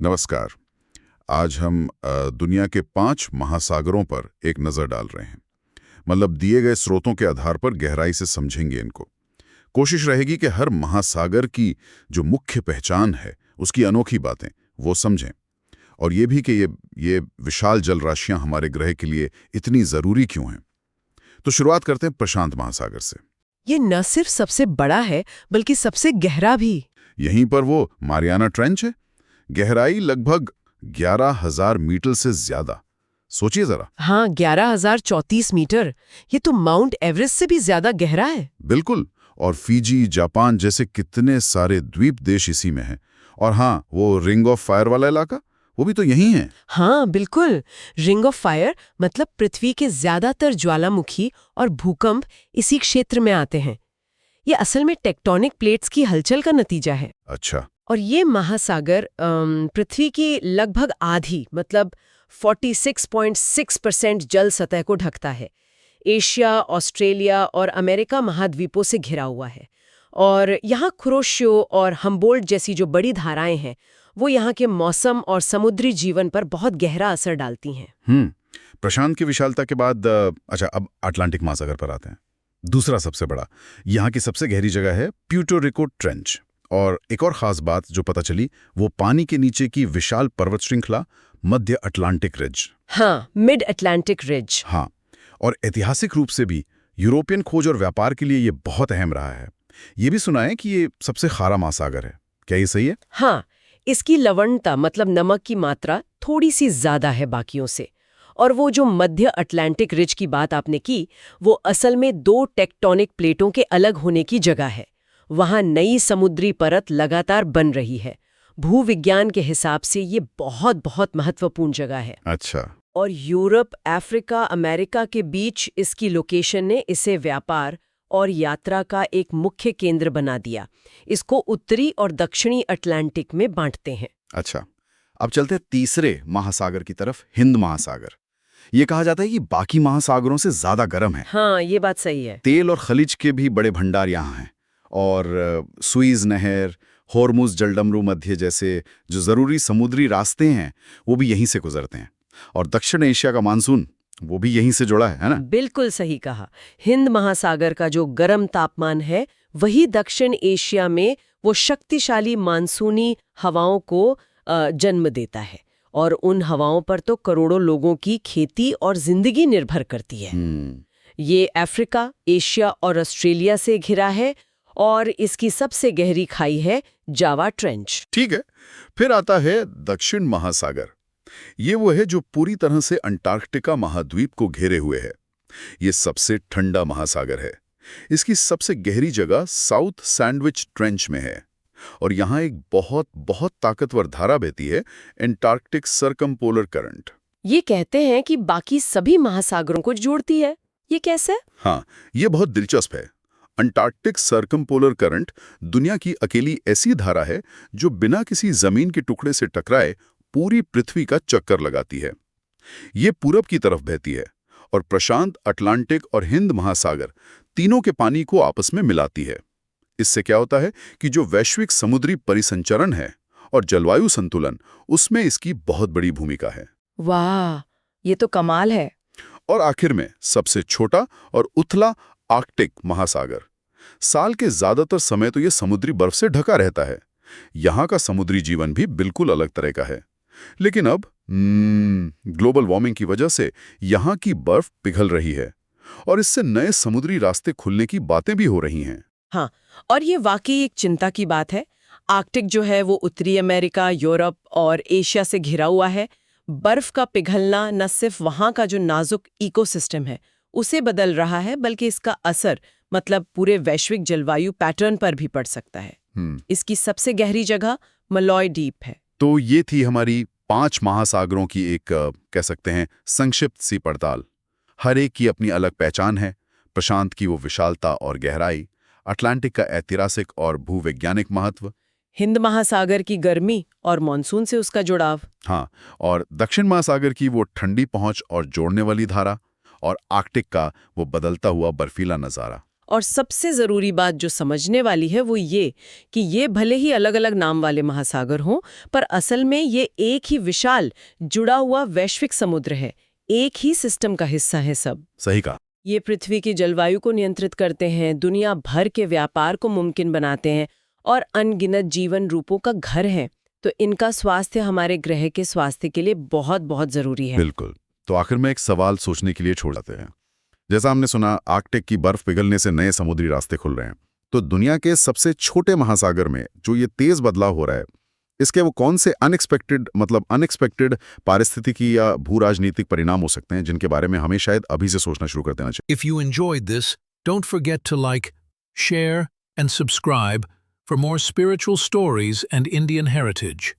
नमस्कार। आज हम दुनिया के 5 महासागरों पर एक नज़र डाल रहे हैं। मतलब दिए गए स्रोतों के आधार पर गहराई से समझेंगे इनको। कोशिश रहेगी कि हर महासागर की जो मुख्य पहचान है, उसकी अनोखी बातें वो समझें। और ये भी कि ये विशाल जल राशियां हमारे ग्रह के लिए इतनी ज़रूरी क्यों हैं। तो शुरुआत करते हैं प्रशांत महासागर से। ये न सिर्फ सबसे बड़ा है बल्कि सबसे गहरा भी। यहीं पर वो मारियाना ट्रेंच है। गहराई लगभग 11,000 मीटर से ज्यादा। सोचिए जरा। हाँ, 11,034 मीटर। ये तो माउंट एवरेस्ट से भी ज्यादा गहरा है। बिल्कुल। और फिजी, जापान जैसे कितने सारे द्वीप देश इसी में हैं। और हाँ, वो रिंग ऑफ फायर वाला इलाका, वो भी तो यही है। हाँ बिल्कुल। रिंग ऑफ फायर मतलब पृथ्वी के ज्यादातर ज्वालामुखी और भूकंप इसी क्षेत्र में आते हैं। ये असल में टेक्टोनिक प्लेट्स की हलचल का नतीजा है। अच्छा। और ये महासागर पृथ्वी की लगभग आधी मतलब 46.6% जल सतह को ढकता है। एशिया, ऑस्ट्रेलिया और अमेरिका महाद्वीपों से घिरा हुआ है। और यहाँ कुरोशियो और हम्बोल्ट जैसी जो बड़ी धाराएं हैं, वो यहाँ के मौसम और समुद्री जीवन पर बहुत गहरा असर डालती हैं। प्रशांत की विशालता के बाद अच्छा, अब अटलांटिक महासागर पर आते हैं। दूसरा सबसे बड़ा, यहाँ की सबसे गहरी जगह है प्यूर्टो रिको ट्रेंच। और एक और खास बात जो पता चली, वो पानी के नीचे की विशाल पर्वत श्रृंखला मध्य अटलांटिक रिज। हाँ, मिड अटलांटिक रिज। हाँ, और ऐतिहासिक रूप से भी यूरोपियन खोज और व्यापार के लिए ये बहुत अहम रहा है। ये भी सुना है कि ये सबसे खारा महासागर है। क्या ये सही है? हाँ, इसकी लवणता मतलब नमक की मात्रा थोड़ी सी ज्यादा है बाकियों से। और वो जो मध्य अटलांटिक रिज की बात आपने की, वो असल में 2 टेक्टोनिक प्लेटों के अलग होने की जगह है। वहां नई समुद्री परत लगातार बन रही है। भूविज्ञान के हिसाब से ये बहुत बहुत महत्वपूर्ण जगह है। अच्छा। और यूरोप, अफ्रीका, अमेरिका के बीच इसकी लोकेशन ने इसे व्यापार और यात्रा का एक मुख्य केंद्र बना दिया। इसको उत्तरी और दक्षिणी अटलांटिक में बांटते हैं। अच्छा, अब चलते हैं तीसरे महासागर की तरफ, हिंद महासागर। ये कहा जाता है कि बाकी महासागरों से ज्यादा गर्म है। हाँ, ये बात सही है। तेल और खनिज के भी बड़े भंडार यहाँ हैं। और सुइज नहर, होर्मुज जलडमरू मध्य जैसे जो जरूरी समुद्री रास्ते हैं, वो भी यहीं से गुजरते हैं। और दक्षिण एशिया का मानसून वो भी यहीं से जुड़ा है ना? बिल्कुल सही कहा। हिंद महासागर का जो गर्म तापमान है, वही दक्षिण एशिया में वो शक्तिशाली मानसूनी हवाओं को जन्म देता है। और उन हवाओं पर तो करोड़ों लोगों की खेती और जिंदगी निर्भर करती है। ये अफ्रीका, एशिया और ऑस्ट्रेलिया से घिरा है। और इसकी सबसे गहरी खाई है जावा ट्रेंच। ठीक है। फिर आता है दक्षिण महासागर। ये वो है जो पूरी तरह से अंटार्कटिका महाद्वीप को घेरे हुए है। ये सबसे ठंडा महासागर है। इसकी सबसे गहरी जगह साउथ सैंडविच ट्रेंच में है। और यहाँ एक बहुत बहुत ताकतवर धारा बहती है, एंटार्कटिक सर्कमपोलर करंट। ये कहते हैं कि बाकी सभी महासागरों को जोड़ती है। ये कैसे? हाँ, ये बहुत दिलचस्प है। अंटार्कटिक सर्कमपोलर करंट दुनिया की अकेली ऐसी धारा है जो बिना किसी जमीन के टुकड़े से टकराए पूरी पृथ्वी का चक्कर लगाती है। ये पूरब की तरफ बहती है और प्रशांत, अटलांटिक और हिंद महासागर तीनों के पानी को आपस में मिलाती है। इससे क्या होता है कि जो वैश्विक समुद्री परिसंचरण है और जलवायु संतुलन, उसमें इसकी बहुत बड़ी भूमिका है। वाह, ये तो कमाल है। और आखिर में सबसे छोटा और उथला आर्कटिक महासागर। साल के ज्यादातर समय तो ये समुद्री बर्फ से ढका रहता है। यहाँ का समुद्री जीवन भी बिल्कुल अलग तरह का है। लेकिन अब ग्लोबल वार्मिंग की वजह से यहाँ की बर्फ पिघल रही है और इससे नए समुद्री रास्ते खुलने की बातें भी हो रही हैं। हाँ, और ये वाकई एक चिंता की बात है। आर्कटिक जो है वो उत्तरी अमेरिका, यूरोप और एशिया से घिरा हुआ है। बर्फ का पिघलना न सिर्फ वहाँ का जो नाजुक इकोसिस्टम है उसे बदल रहा है, बल्कि इसका असर मतलब पूरे वैश्विक जलवायु पैटर्न पर भी पड़ सकता है। इसकी सबसे गहरी जगह मलॉय द्वीप है। तो ये थी हमारी 5 महासागरों की एक कह सकते हैं संक्षिप्त सी पड़ताल। हर एक की अपनी अलग पहचान है। प्रशांत की वो विशालता और गहराई, अटलांटिक का ऐतिहासिक और भूवैज्ञानिक महत्व, हिंद महासागर की गर्मी और मानसून से उसका जुड़ाव, हाँ, और दक्षिण महासागर की वो ठंडी पहुंच और जोड़ने वाली धारा, और आर्कटिक का वो बदलता हुआ बर्फीला नज़ारा। और सबसे ज़रूरी बात जो समझने वाली है वो ये कि ये भले ही अलग-अलग नाम वाले महासागर हों, पर असल में ये एक ही विशाल जुड़ा हुआ वैश्विक समुद्र है। एक ही सिस्टम का हिस्सा है सब। सही कहा। ये पृथ्वी की जलवायु को नियंत्रित करते हैं, दुनिया भर के व्यापार को मुमकिन बनाते हैं और अनगिनत जीवन रूपों का घर है। तो इनका स्वास्थ्य हमारे ग्रह के स्वास्थ्य के लिए बहुत बहुत ज़रूरी है। बिल्कुल। तो आखिर में एक सवाल सोचने के लिए छोड़ जाते हैं। जैसा हमने सुना, आर्कटिक की बर्फ पिघलने से नए समुद्री रास्ते खुल रहे हैं। तो दुनिया के सबसे छोटे महासागर में जो ये तेज बदलाव हो रहा है, इसके वो कौन से अनएक्सपेक्टेड पारिस्थितिकी या भू राजनीतिक परिणाम हो सकते हैं जिनके बारे में हमें शायद अभी से सोचना शुरू कर देना चाहिए? If you enjoyed this, don't forget to like, share, and subscribe for more spiritual stories and Indian heritage.